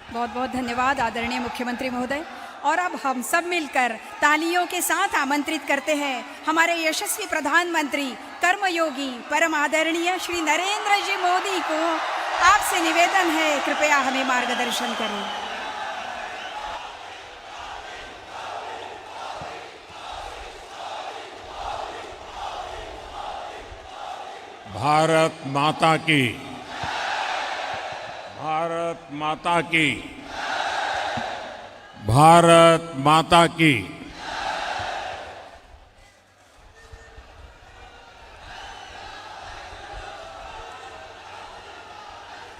बहुत बहुत धन्यवाद आदरणीय मुख्यमंत्री महोदय। और अब हम सब मिलकर तालियों के साथ आमंत्रित करते हैं हमारे यशस्वी प्रधानमंत्री कर्मयोगी परम आदरणीय श्री नरेंद्र जी मोदी को। आपसे निवेदन है, कृपया हमें मार्गदर्शन करें। भारत माता की, भारत माता की, भारत माता की।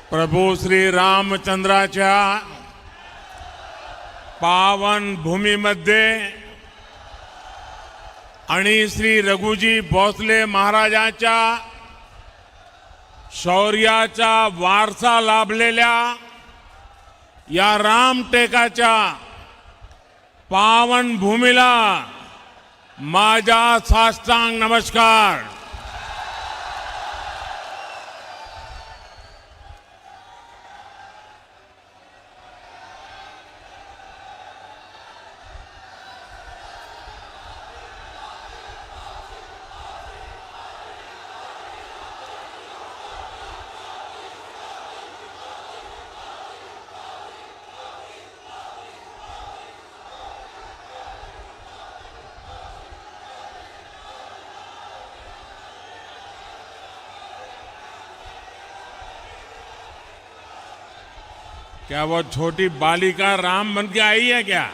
प्रभू श्री रामचंद्राच्या पावन भूमीमध्ये आणि श्री रघुजी भोसले महाराजांच्या शौर्याचा वारसा लाभलेल्या या रामटेकाच्या पावन भूमीला माझा साष्टांग नमस्कार। क्या वो छोटी बालिका राम बन के आई है क्या?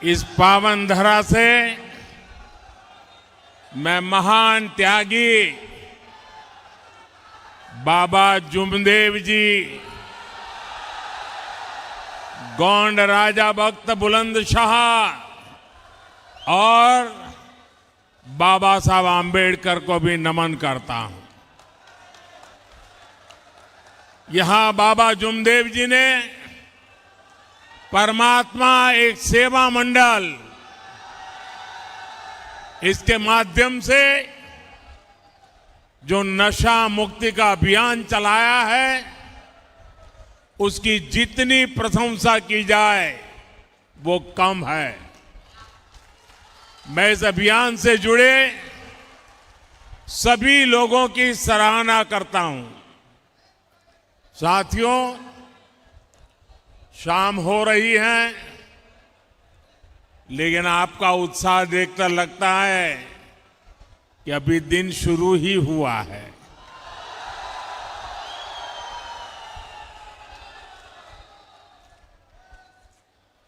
इस पावन धरा से मैं महान त्यागी बाबा जुमदेव जी, गोंड राजा भक्त बुलंदशाह और बाबा साहब आम्बेडकर को भी नमन करता हूं। यहां बाबा जुमदेव जी ने परमात्मा एक सेवा मंडल, इसके माध्यम से जो नशा मुक्ति का अभियान चलाया है, उसकी जितनी प्रशंसा की जाए वो कम है। मैं इस अभियान से जुड़े सभी लोगों की सराहना करता हूं। साथियों, शाम हो रही है, लेकिन आपका उत्साह देखकर लगता है कि अभी दिन शुरू ही हुआ है।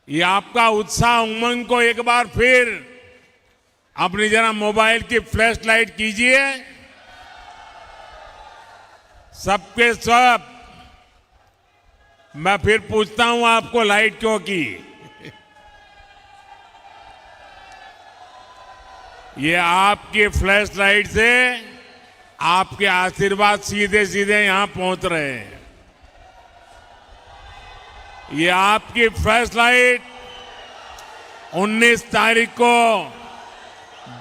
ये आपका उत्साह उमंग को एक बार फिर अपनी जरा मोबाइल की फ्लैश लाइट कीजिए। सबके सब। मैं फिर पूछता हूं, आपको लाइट क्यों की? ये आपकी फ्लैश लाइट से आपके आशीर्वाद सीधे सीधे यहां पहुंच रहे हैं। ये आपकी फ्लैश लाइट 19 तारीख को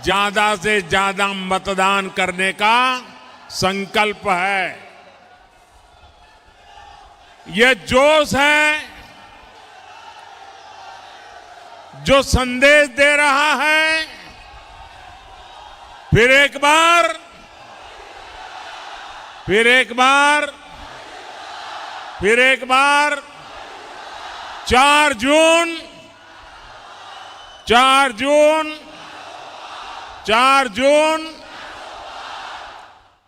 ज्यादा से ज्यादा मतदान करने का संकल्प है। यह जोश है जो संदेश दे रहा है। फिर एक बार 4 जून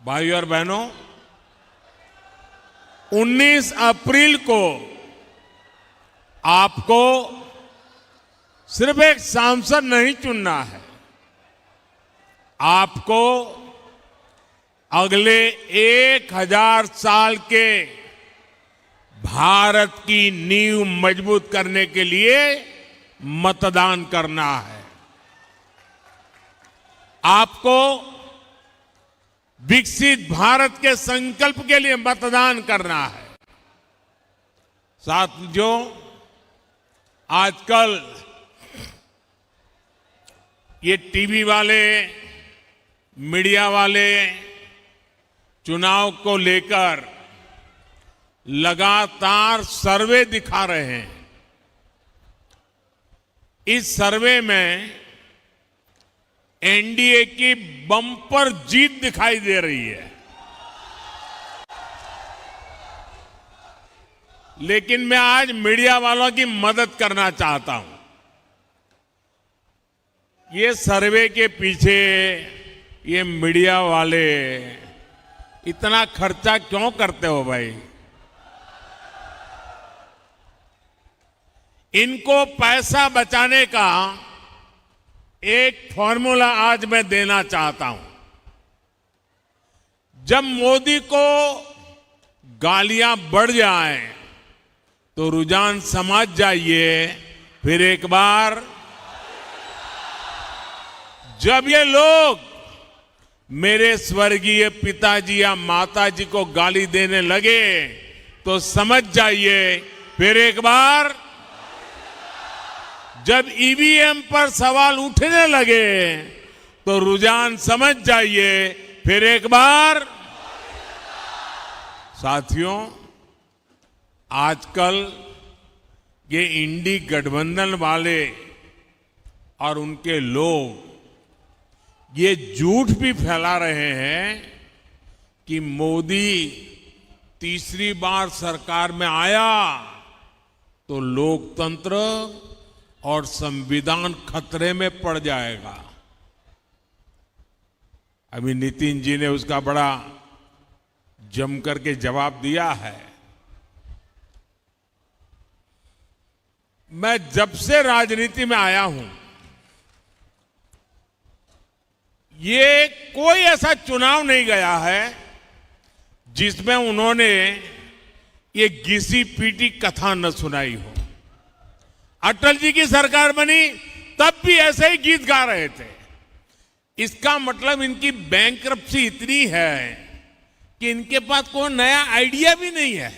भाइयों और बहनों, 19 अप्रैल को आपको सिर्फ एक सांसद नहीं चुनना है, आपको अगले 1000 साल के भारत की नींव मजबूत करने के लिए मतदान करना है। आपको विकसित भारत के संकल्प के लिए मतदान करना है। साथियों, आजकल ये टीवी वाले, मीडिया वाले चुनाव को लेकर लगातार सर्वे दिखा रहे हैं। इस सर्वे में एनडीए की बम्पर जीत दिखाई दे रही है, लेकिन मैं आज मीडिया वालों की मदद करना चाहता हूं। ये सर्वे के पीछे ये मीडिया वाले इतना खर्चा क्यों करते हो भाई? इनको पैसा बचाने का एक फॉर्मूला आज मैं देना चाहता हूं। जब मोदी को गालियां बढ़ जाएं तो रुझान समझ जाइए, फिर एक बार जब ये लोग मेरे स्वर्गीय पिताजी या माताजी को गाली देने लगे तो समझ जाइए, फिर एक बार जब ईवीएम पर सवाल उठने लगे तो रुझान समझ जाइए, फिर एक बार। साथियों, आजकल ये इंडी गठबंधन वाले और उनके लोग ये झूठ भी फैला रहे हैं कि मोदी तीसरी बार सरकार में आया तो लोकतंत्र और संविधान खतरे में पड़ जाएगा। अभी नितिन जी ने उसका बड़ा जम करके जवाब दिया है। मैं जब से राजनीति में आया हूं, ये कोई ऐसा चुनाव नहीं गया है जिसमें उन्होंने ये घिसी पीटी कथा न सुनाई हो। अटल जी की सरकार बनी तब भी ऐसे ही गीत गा रहे थे। इसका मतलब इनकी बैंकरप्सी इतनी है कि इनके पास कोई नया आइडिया भी नहीं है।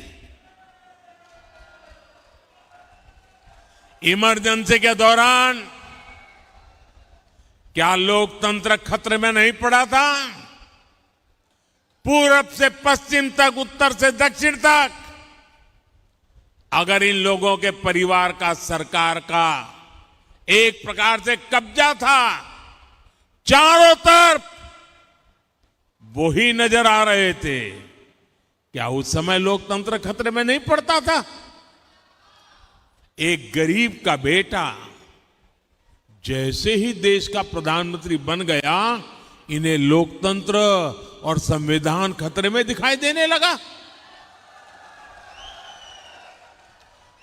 इमरजेंसी के दौरान क्या लोकतंत्र खतरे में नहीं पड़ा था? पूरब से पश्चिम तक, उत्तर से दक्षिण तक, अगर इन लोगों के परिवार का सरकार का एक प्रकार से कब्जा था, चारों तरफ वो ही नजर आ रहे थे, क्या उस समय लोकतंत्र खतरे में नहीं पड़ता था? एक गरीब का बेटा जैसे ही देश का प्रधानमंत्री बन गया, इन्हें लोकतंत्र और संविधान खतरे में दिखाई देने लगा।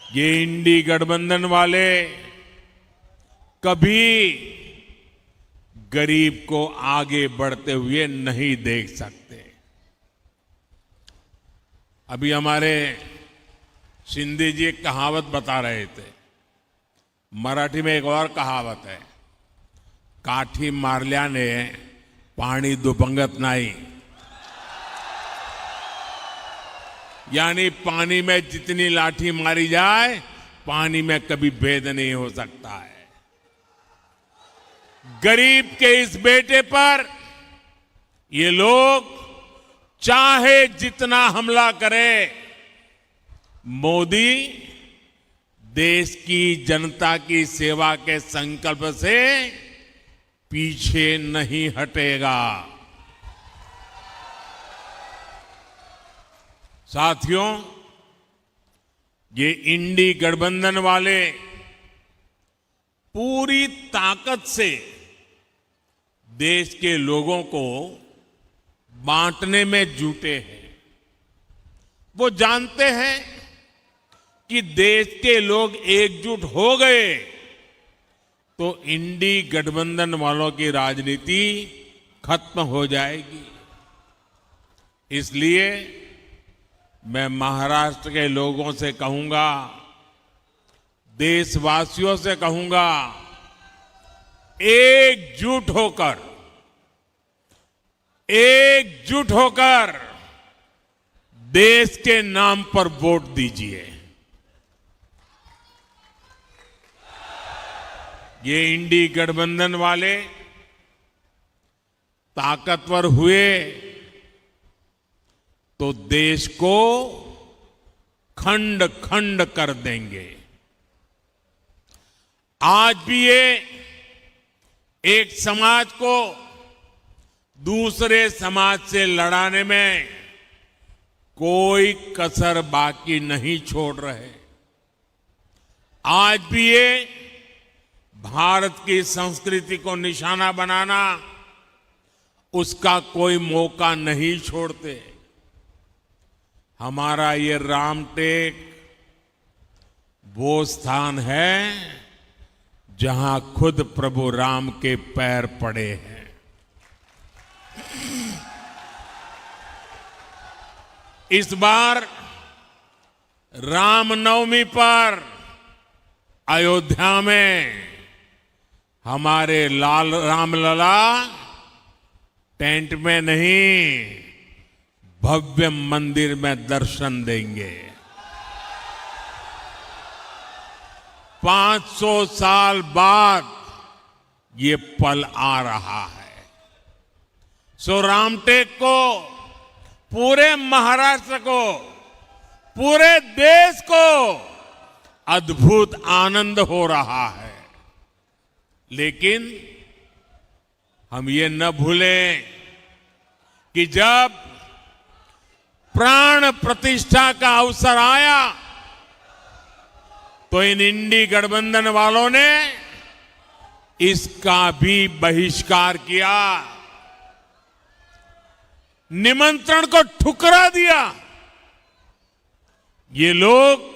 ये इंडी गठबंधन वाले कभी गरीब को आगे बढ़ते हुए नहीं देख सकते। अभी हमारे शिंदे जी एक कहावत बता रहे थे। मराठी में एक और कहावत है, काठी मारल्याने पाणी दुभंगत नाही। यानी पानी में जितनी लाठी मारी जाए, पानी में कभी भेद नहीं हो सकता है। गरीब के इस बेटे पर ये लोग चाहे जितना हमला करे, मोदी देश की जनता की सेवा के संकल्प से पीछे नहीं हटेगा। साथियों, ये इंडी गठबंधन वाले पूरी ताकत से देश के लोगों को बांटने में जुटे हैं। वो जानते हैं कि देश के लोग एकजुट हो गए तो इंडी गठबंधन वालों की राजनीति खत्म हो जाएगी। इसलिए मैं महाराष्ट्र के लोगों से कहूंगा, देशवासियों से कहूंगा, एकजुट होकर देश के नाम पर वोट दीजिए। ये इंडी गठबंधन वाले ताकतवर हुए तो देश को खंड खंड कर देंगे। आज भी ये एक समाज को दूसरे समाज से लड़ाने में कोई कसर बाकी नहीं छोड़ रहे। आज भी ये भारत की संस्कृति को निशाना बनाना, उसका कोई मौका नहीं छोड़ते। हमारा ये रामटेक वो स्थान है जहां खुद प्रभु राम के पैर पड़े हैं। इस बार रामनवमी पर अयोध्या में हमारे लाल रामलला टेंट में नहीं, भव्य मंदिर में दर्शन देंगे। 500 साल बाद ये पल आ रहा है। सो रामटेक को, पूरे महाराष्ट्र को, पूरे देश को अद्भुत आनंद हो रहा है। लेकिन हम ये न भूलें कि जब प्राण प्रतिष्ठा का अवसर आया तो इन इंडी गठबंधन वालों ने इसका भी बहिष्कार किया, निमंत्रण को ठुकरा दिया। ये लोग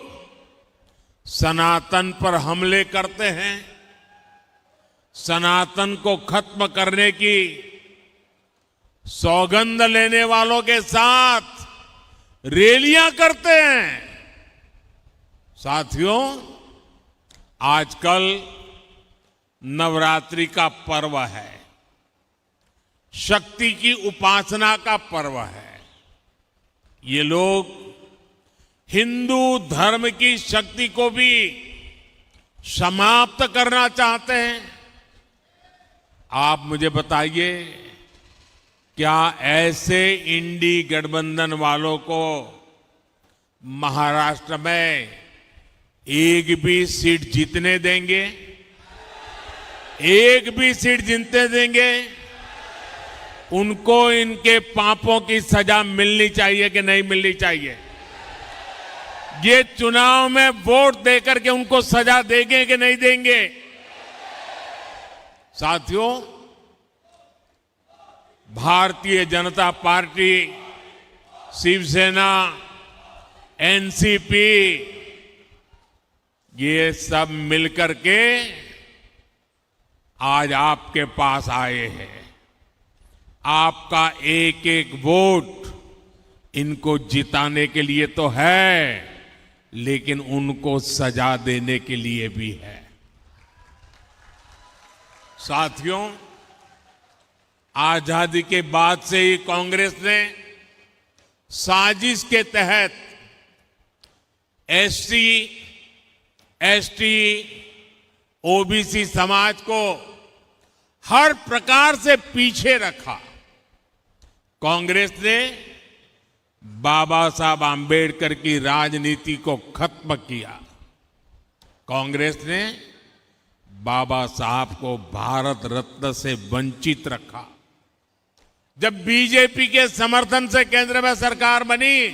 सनातन पर हमले करते हैं, सनातन को खत्म करने की सौगंध लेने वालों के साथ रैलियां करते हैं। साथियों, आजकल नवरात्रि का पर्व है, शक्ति की उपासना का पर्व है। ये लोग हिंदू धर्म की शक्ति को भी समाप्त करना चाहते हैं। आप मुझे बताइए, क्या ऐसे इंडी गठबंधन वालों को महाराष्ट्र में एक भी सीट जीतने देंगे? एक भी सीट जीतने देंगे? उनको इनके पापों की सजा मिलनी चाहिए कि नहीं मिलनी चाहिए? ये चुनाव में वोट देकर के उनको सजा देंगे कि नहीं देंगे? साथियों, भारतीय जनता पार्टी, शिवसेना, एनसीपी, ये सब मिलकर के आज आपके पास आए हैं। आपका एक एक वोट इनको जिताने के लिए तो है, लेकिन उनको सजा देने के लिए भी है। साथियों, आजादी के बाद से ही कांग्रेस ने साजिश के तहत एससी, एसटी, ओबीसी समाज को हर प्रकार से पीछे रखा। कांग्रेस ने बाबा साहब आंबेडकर की राजनीति को खत्म किया। कांग्रेस ने बाबा साहब को भारत रत्न से वंचित रखा। जब बीजेपी के समर्थन से केंद्र में सरकार बनी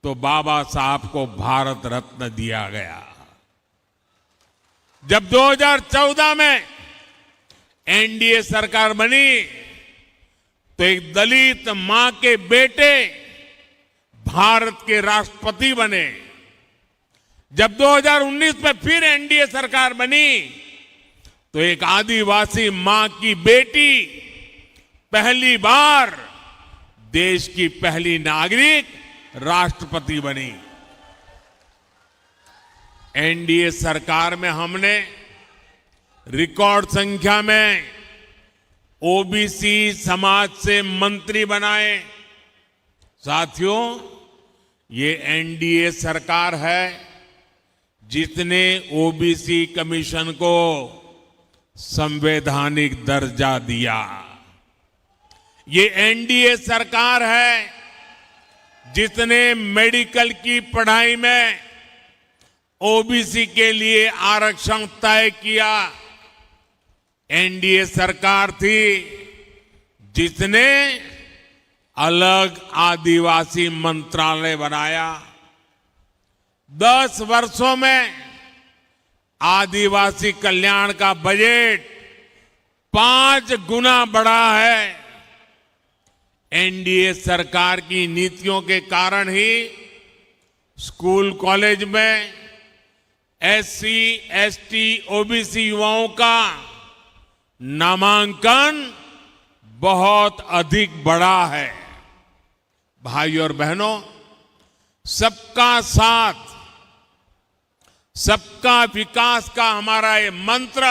तो बाबा साहब को भारत रत्न दिया गया। जब 2014 में एनडीए सरकार बनी तो एक दलित मां के बेटे भारत के राष्ट्रपति बने। जब 2019 में फिर एनडीए सरकार बनी तो एक आदिवासी मां की बेटी पहली बार देश की पहली नागरिक राष्ट्रपति बनी। एनडीए सरकार में हमने रिकॉर्ड संख्या में ओबीसी समाज से मंत्री बनाए। साथियों, ये एनडीए सरकार है जिसने ओबीसी कमीशन को संवैधानिक दर्जा दिया। ये एनडीए सरकार है जिसने मेडिकल की पढ़ाई में ओबीसी के लिए आरक्षण तय किया। एनडीए सरकार थी जिसने अलग आदिवासी मंत्रालय बनाया। 10 वर्षों में आदिवासी कल्याण का बजट 5 गुना बढ़ा है। एनडीए सरकार की नीतियों के कारण ही स्कूल कॉलेज में एससी, एसटी, ओबीसी युवाओं का नामांकन बहुत अधिक बढ़ा है। भाइयों और बहनों, सबका साथ, सबका विकास का हमारा ये मंत्र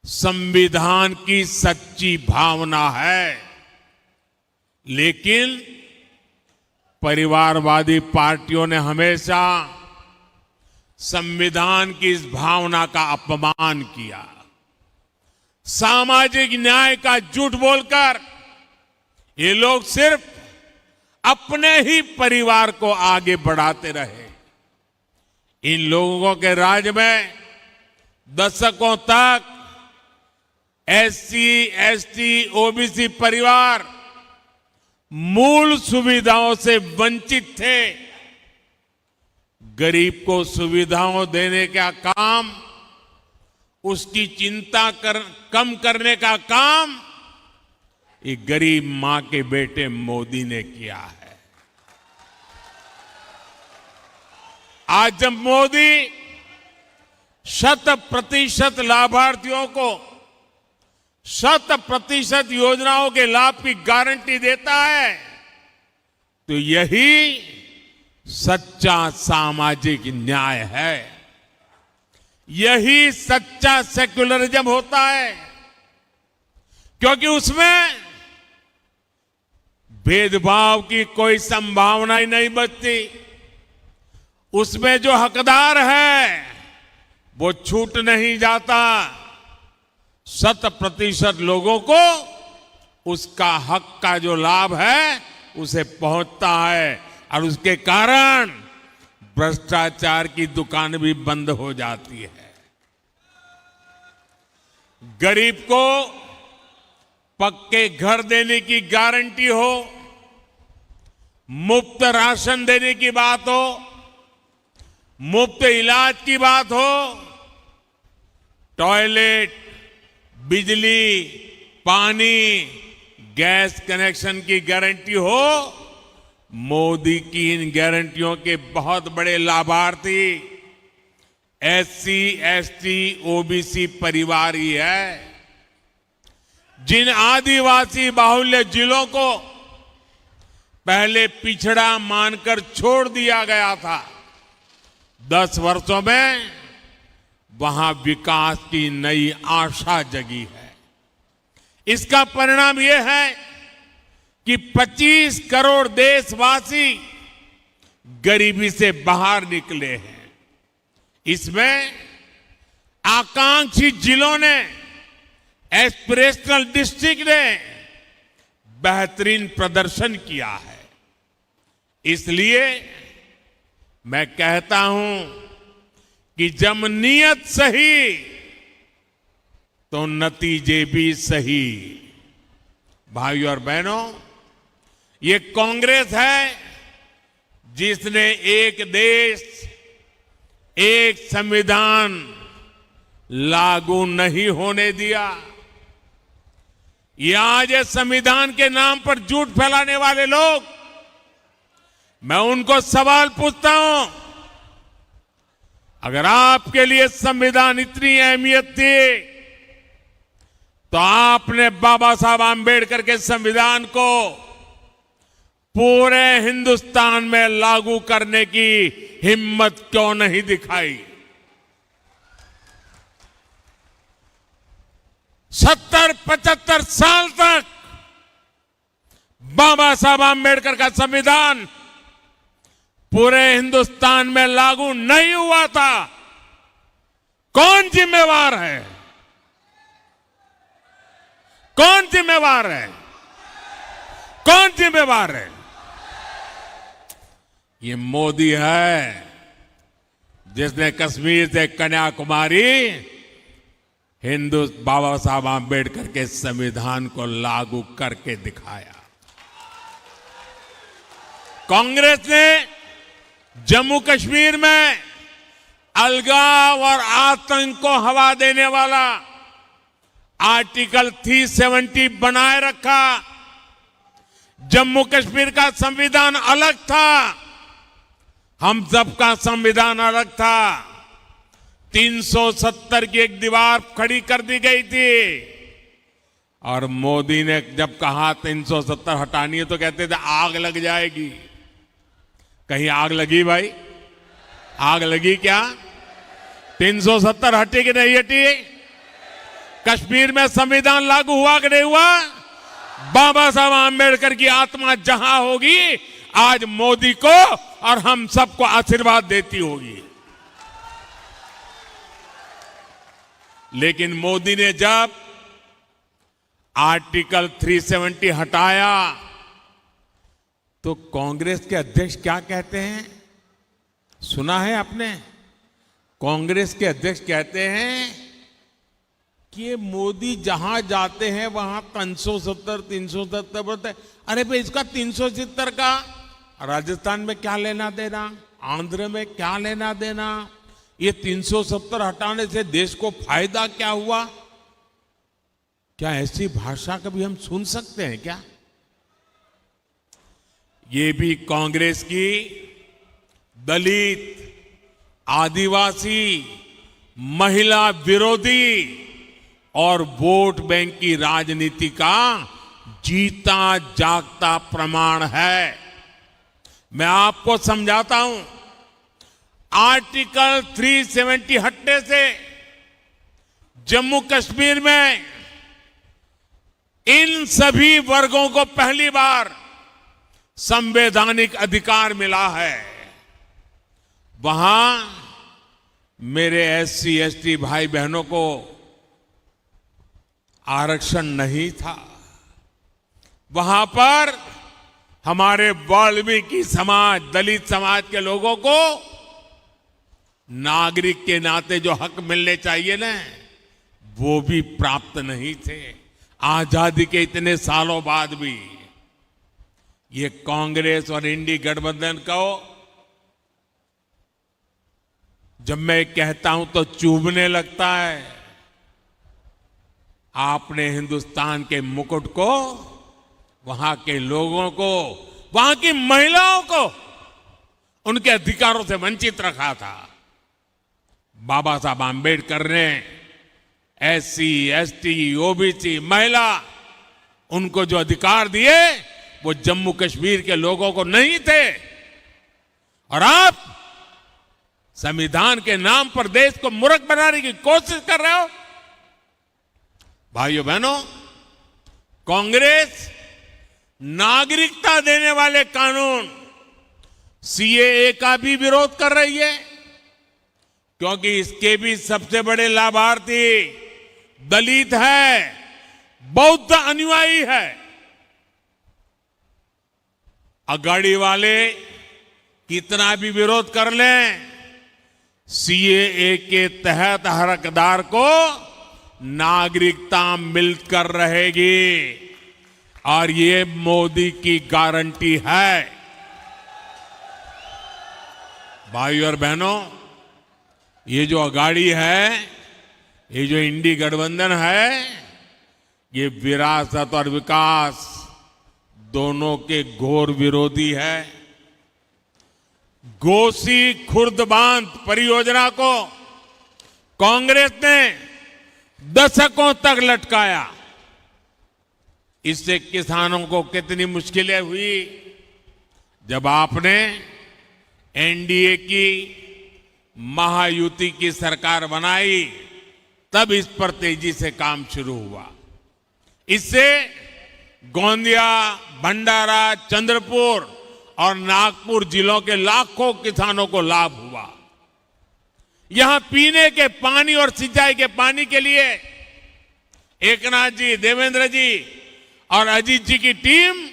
संविधान की सच्ची भावना है। लेकिन परिवारवादी पार्टियों ने हमेशा संविधान की इस भावना का अपमान किया। सामाजिक न्याय का झूठ बोलकर ये लोग सिर्फ अपने ही परिवार को आगे बढ़ाते रहे। इन लोगों के राज में दशकों तक एससी, एसटी, ओबीसी परिवार मूल सुविधाओं से वंचित थे। गरीब को सुविधाओं देने का काम, उसकी चिंता कम करने का काम ये गरीब मां के बेटे मोदी ने किया है। आज जब मोदी 100% लाभार्थियों को 100% योजनाओं के लाभ की गारंटी देता है, तो यही सच्चा सामाजिक न्याय है। यही सच्चा सेक्युलरिज्म होता है, क्योंकि उसमें भेदभाव की कोई संभावना ही नहीं बचती। उसमें जो हकदार है वो छूट नहीं जाता। 100% लोगों को उसका हक का जो लाभ है उसे पहुंचता है, और उसके कारण भ्रष्टाचार की दुकान भी बंद हो जाती है। गरीब को पक्के घर देने की गारंटी हो, मुफ्त राशन देने की बात हो, मुफ्त इलाज की बात हो, टॉयलेट, बिजली, पानी, गैस कनेक्शन की गारंटी हो, मोदी की इन गारंटियों के बहुत बड़े लाभार्थी एससी, एसटी, ओबीसी परिवार ही है। जिन आदिवासी बाहुल्य जिलों को पहले पिछड़ा मानकर छोड़ दिया गया था, 10 वर्षों में वहां विकास की नई आशा जगी है। इसका परिणाम यह है कि 25 करोड़ देशवासी गरीबी से बाहर निकले हैं। इसमें आकांक्षी जिलों ने, एस्पिरेशनल डिस्ट्रिक्ट ने बेहतरीन प्रदर्शन किया है। इसलिए मैं कहता हूं कि जब नीयत सही तो नतीजे भी सही। भाइयों और बहनों, ये कांग्रेस है जिसने एक देश, एक संविधान लागू नहीं होने दिया। ये आज इस संविधान के नाम पर झूठ फैलाने वाले लोग, मैं उनको सवाल पूछता हूं, अगर आपके लिए संविधान इतनी अहमियत थी तो आपने बाबा साहब आंबेडकर के संविधान को पूरे हिंदुस्तान में लागू करने की हिम्मत क्यों नहीं दिखाई? 70-75 साल तक बाबा साहब आंबेडकर का संविधान पूरे हिंदुस्तान में लागू नहीं हुआ था। कौन जिम्मेवार है? कौन जिम्मेवार है? कौन जिम्मेवार है? ये मोदी है जिसने कश्मीर से कन्याकुमारी बाबा साहब आंबेडकर के संविधान को लागू करके दिखाया। कांग्रेस ने जम्मू कश्मीर में अलगाव और आतंक को हवा देने वाला आर्टिकल 370 बनाए रखा। जम्मू कश्मीर का संविधान अलग था, हम सबका संविधान अलग था। 370 की एक दीवार खड़ी कर दी गई थी और मोदी ने जब कहा 370 हटानी है तो कहते थे आग लग जाएगी। कहीं आग लगी भाई? आग लगी क्या? 370 हटी कि नहीं हटी? कश्मीर में संविधान लागू हुआ कि नहीं हुआ? बाबा साहब आंबेडकर की आत्मा जहां होगी आज मोदी को और हम सबको आशीर्वाद देती होगी। लेकिन मोदी ने जब आर्टिकल 370 हटाया तो कांग्रेस के अध्यक्ष क्या कहते हैं? सुना है आपने? कांग्रेस के अध्यक्ष कहते हैं कि मोदी जहां जाते हैं वहां 370 बोलते हैं। अरे भाई इसका 370 का राजस्थान में क्या लेना देना, आंध्र में क्या लेना देना? ये 370 हटाने से देश को फायदा क्या हुआ? क्या ऐसी भाषा कभी हम सुन सकते हैं क्या? ये भी कांग्रेस की दलित, आदिवासी, महिला विरोधी और वोट बैंक की राजनीति का जीता जागता प्रमाण है। मैं आपको समझाता हूं। आर्टिकल 370 हटने से जम्मू कश्मीर में इन सभी वर्गों को पहली बार संवैधानिक अधिकार मिला है। वहां मेरे एससी एसटी भाई बहनों को आरक्षण नहीं था। वहां पर हमारे वाल्मीकि समाज, दलित समाज के लोगों को नागरिक के नाते जो हक मिलने चाहिए ना, वो भी प्राप्त नहीं थे। आजादी के इतने सालों बाद भी ये कांग्रेस और इंडी गठबंधन को जब मैं कहता हूं तो चुभने लगता है। आपने हिंदुस्तान के मुकुट को, वहां के लोगों को, वहां की महिलाओं को उनके अधिकारों से वंचित रखा था। बाबा साहब आंबेडकर ने एससी, एसटी, ओबीसी, महिला, उनको जो अधिकार दिए वो जम्मू कश्मीर के लोगों को नहीं थे। और आप संविधान के नाम पर देश को मूर्ख बनाने की कोशिश कर रहे हो। भाइयों बहनों, कांग्रेस नागरिकता देने वाले कानून सीएए का भी विरोध कर रही है, क्योंकि इसके भी सबसे बड़े लाभार्थी दलित है, बौद्ध अनुयायी है। अगाड़ी वाले कितना भी विरोध कर लें, सीएए के तहत हर हकदार को नागरिकता मिलकर रहेगी और ये मोदी की गारंटी है। भाइयों और बहनों, ये जो अगाड़ी है, ये जो इंडी गठबंधन है, ये विरासत और विकास दोनों के घोर विरोधी है। घोसी खुर्द बांध परियोजना को कांग्रेस ने दशकों तक लटकाया। इससे किसानों को कितनी मुश्किलें हुई। जब आपने एनडीए की महायुति की सरकार बनाई तब इस पर तेजी से काम शुरू हुआ। इससे गोंदिया, भंडारा, चंद्रपुर और नागपुर जिलों के लाखों किसानों को लाभ हुआ। यहां पीने के पानी और सिंचाई के पानी के लिए एकनाथ जी, देवेंद्र जी और अजीत जी की टीम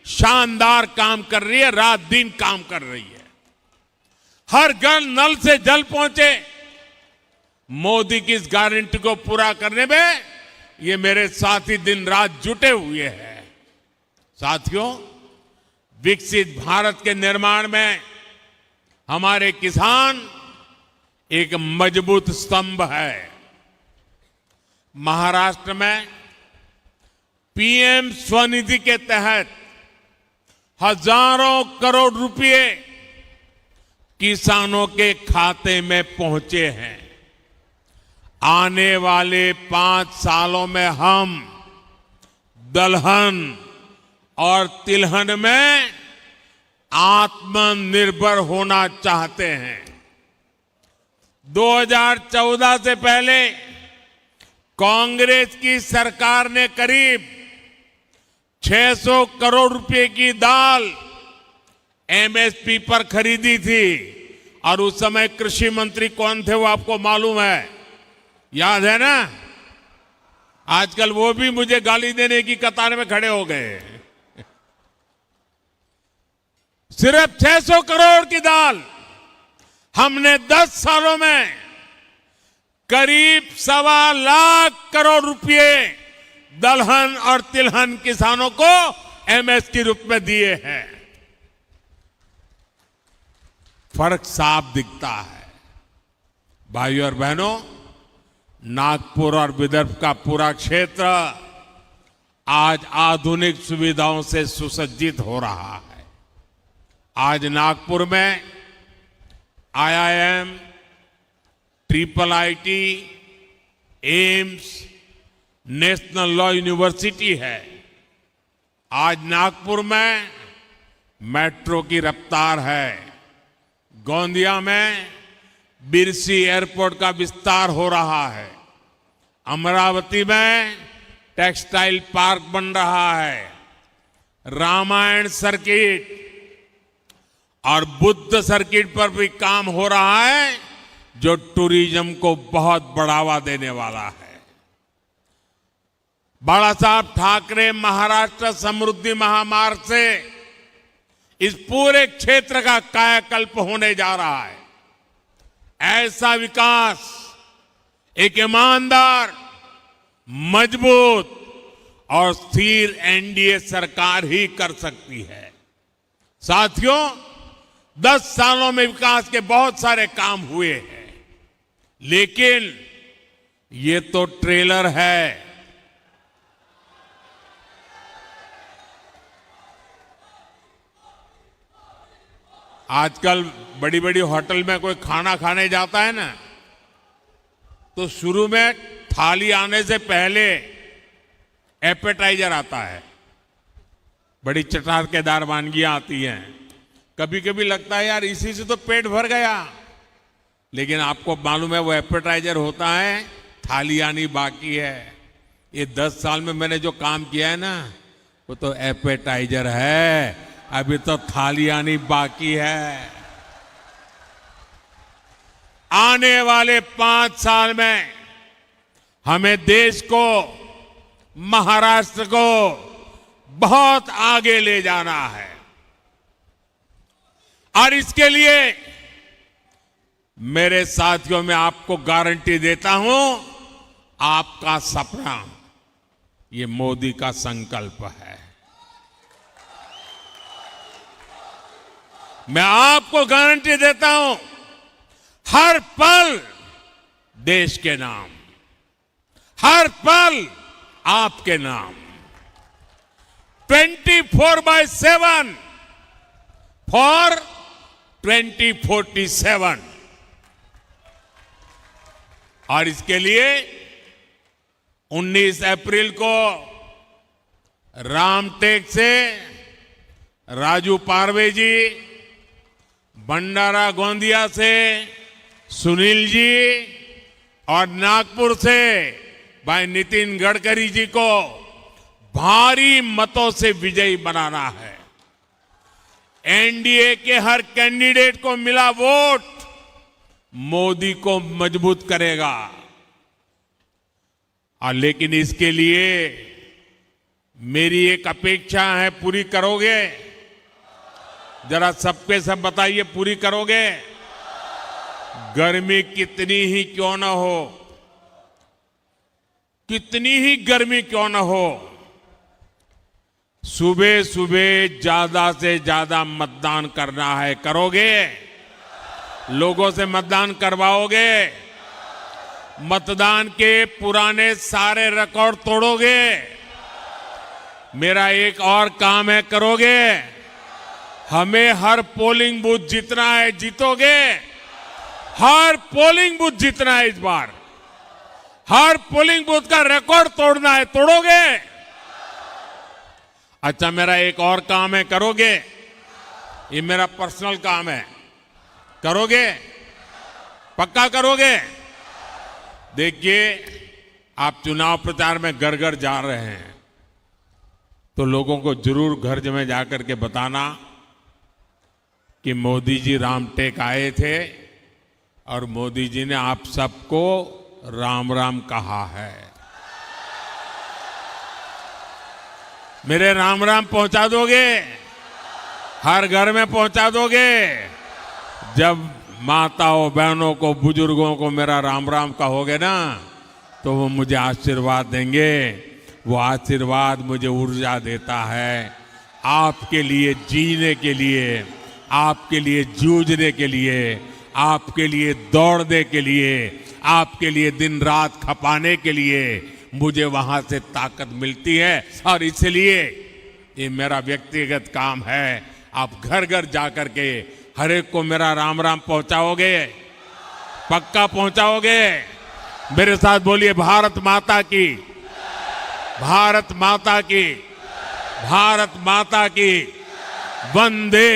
शानदार काम कर रही है, रात दिन काम कर रही है। हर घर नल से जल पहुंचे, मोदी की इस गारंटी को पूरा करने में ये मेरे साथी दिन रात जुटे हुए हैं। साथियों, विकसित भारत के निर्माण में हमारे किसान एक मजबूत स्तंभ है। महाराष्ट्र में पीएम स्वनिधि के तहत हजारों करोड़ रुपए किसानों के खाते में पहुंचे हैं। आने वाले 5 सालों में हम दलहन और तिलहन में आत्मनिर्भर होना चाहते हैं। 2014 से पहले कांग्रेस की सरकार ने करीब 600 करोड़ रुपए की दाल एमएसपी पर खरीदी थी और उस समय कृषि मंत्री कौन थे वो आपको मालूम है, याद है ना? आजकल वो भी मुझे गाली देने की कतार में खड़े हो गए। सिर्फ 600 करोड़ की दाल हमने 10 सालों में करीब 1.25 लाख करोड़ रुपए दलहन और तिलहन किसानों को एमएस के रूप में दिए हैं। फर्क साफ दिखता है। भाइयों और बहनों, नागपुर और विदर्भ का पूरा क्षेत्र आज आधुनिक सुविधाओं से सुसज्जित हो रहा है। आज नागपुर में IIM, triple IT, AIIMS, national law university है। आज नागपुर में मेट्रो की रफ्तार है। गोंदिया में बिरसी एयरपोर्ट का विस्तार हो रहा है। अमरावती में टेक्सटाइल पार्क बन रहा है। रामायण सर्किट और बुद्ध सर्किट पर भी काम हो रहा है, जो टूरिज्म को बहुत बढ़ावा देने वाला है। बाला साहब ठाकरे महाराष्ट्र समृद्धि महामार्ग से इस पूरे क्षेत्र का कायाकल्प होने जा रहा है। ऐसा विकास एक ईमानदार, मजबूत और स्थिर एनडीए सरकार ही कर सकती है। साथियों, 10 सालों में विकास के बहुत सारे काम हुए हैं, लेकिन ये तो ट्रेलर है। आजकल बड़ी बड़ी होटल में कोई खाना खाने जाता है ना, तो शुरू में थाली आने से पहले एपेटाइजर आता है। बड़ी चटाकेदार वानगियां आती हैं। कभी कभी लगता है यार इसी से तो पेट भर गया, लेकिन आपको मालूम है वो एपेटाइजर होता है, थाली आनी बाकी है। ये 10 साल में मैंने जो काम किया है ना, वो तो एपेटाइजर है, अभी तो थाली आनी बाकी है। आने वाले 5 साल में हमें देश को, महाराष्ट्र को बहुत आगे ले जाना है, और इसके लिए मेरे साथियों, मैं आपको गारंटी देता हूं, आपका सपना ये मोदी का संकल्प है। मैं आपको गारंटी देता हूं, हर पल देश के नाम, हर पल आपके नाम। 24/7 फॉर 2047 और इसके लिए 19 अप्रैल को रामटेक से राजू पारवे जी, भंडारा गोंदिया से सुनील जी और नागपुर से भाई नितिन गडकरी जी को भारी मतों से विजयी बनाना है। एनडीए के हर कैंडिडेट को मिला वोट मोदी को मजबूत करेगा। और लेकिन इसके लिए मेरी एक अपेक्षा है, पूरी करोगे? जरा सबके सब बताइए, पूरी करोगे? गर्मी कितनी ही क्यों ना हो, कितनी ही गर्मी क्यों ना हो, सुबह सुबह ज्यादा से ज्यादा मतदान करना है। करोगे? लोगों से मतदान करवाओगे? मतदान के पुराने सारे रिकॉर्ड तोड़ोगे? मेरा एक और काम है, करोगे? हमें हर पोलिंग बूथ जीतना है। जीतोगे? हर पोलिंग बूथ जीतना है इस बार। हर पोलिंग बूथ का रिकॉर्ड तोड़ना है। तोड़ोगे? अच्छा, मेरा एक और काम है, करोगे? ये मेरा पर्सनल काम है, करोगे? पक्का करोगे? देखिए, आप चुनाव प्रचार में घर घर जा रहे हैं तो लोगों को जरूर घर में जाकर के बताना कि मोदी जी रामटेक आए थे और मोदी जी ने आप सबको राम राम कहा है। मेरे राम राम पहुंचा दोगे? हर घर में पहुंचा दोगे? जब माताओं बहनों को बुजुर्गों को मेरा राम राम कहोगे ना तो वो मुझे आशीर्वाद देंगे। वो आशीर्वाद मुझे ऊर्जा देता है आपके लिए जीने के लिए, आपके लिए जूझने के लिए, आपके लिए दौड़ने के लिए, आपके लिए दिन रात खपाने के लिए मुझे वहां से ताकत मिलती है। और इसलिए ये मेरा व्यक्तिगत काम है। आप घर घर जाकर के हर एक को मेरा राम राम पहुंचाओगे? पक्का पहुंचाओगे? मेरे साथ बोलिए, भारत माता की, भारत माता की, भारत माता की, वंदे